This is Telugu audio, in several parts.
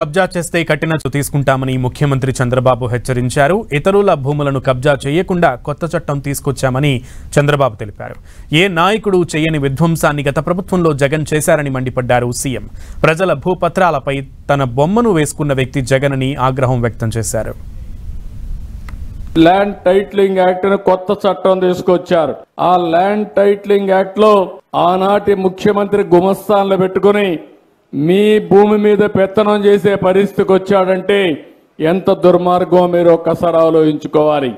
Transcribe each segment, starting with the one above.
కబ్జా చేస్తే కఠిన చర్యలు తీసుకుంటామని ముఖ్యమంత్రి చంద్రబాబు హెచ్చరించారు. ఇతరుల భూములను కబ్జా చేయకుండా కొత్త చట్టం తీసుకొచ్చామని చంద్రబాబు తెలిపారు. ఏ నాయకుడు చేయని విధ్వంసాన్ని గత ప్రభుత్వంలో జగన్ చేశారని మండిపడ్డారు సీఎం. ప్రజల భూపత్రాలపై తన బొమ్మను వేసుకున్న వ్యక్తి జగన్ అని ఆగ్రహం వ్యక్తం చేశారు. ల్యాండ్ టైటిలింగ్ యాక్ట్ ను కొత్త చట్టం తీసుకొచ్చారు. ఆ ల్యాండ్ టైటిలింగ్ యాక్ట్ లో ఆనాటి ముఖ్యమంత్రి గుమస్తాన్లు పెట్టుకుని మీ భూమి మీద పెత్తనం చేసే పరిస్థితికి వచ్చాడంటే ఎంత దుర్మార్గం మీరు ఒక్కసారి ఆలోచించుకోవాలి.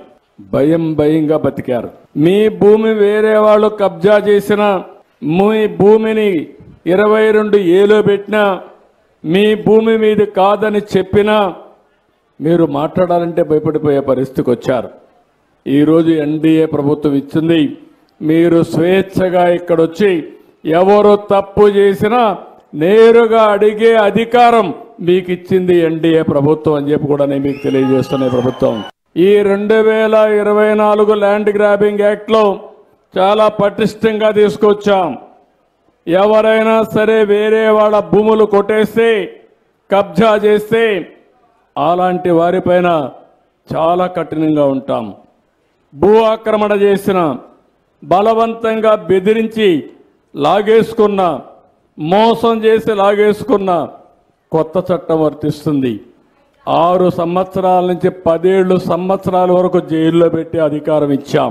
భయంగా బతికారు. మీ భూమి వేరే వాళ్ళు కబ్జా చేసిన మీ భూమిని 22A పెట్టినా మీ భూమి మీద కాదని చెప్పినా మీరు మాట్లాడాలంటే భయపడిపోయే పరిస్థితికి వచ్చారు. ఈరోజు ఎన్డీఏ ప్రభుత్వం ఇచ్చింది. మీరు స్వేచ్ఛగా ఇక్కడొచ్చి ఎవరు తప్పు చేసినా నేరుగా అడిగే అధికారం మీకు ఇచ్చింది ఎన్డీఏ ప్రభుత్వం అని చెప్పి కూడా నేను మీకు తెలియజేస్తున్న ప్రభుత్వం. ఈ 2024 ల్యాండ్ గ్రాబింగ్ యాక్ట్ లో చాలా పటిష్టంగా తీసుకొచ్చాం. ఎవరైనా సరే వేరే వాళ్ళ భూములు కొట్టేస్తే కబ్జా చేస్తే అలాంటి వారిపైన చాలా కఠినంగా ఉంటాం. భూ ఆక్రమణ చేసిన, బలవంతంగా బెదిరించి లాగేసుకున్న, మోసం చేసి లాగేసుకున్న కొత్త చట్టం వర్తిస్తుంది. 6 సంవత్సరాల నుంచి 17 సంవత్సరాల వరకు జైల్లో పెట్టి అధికారం ఇచ్చాం.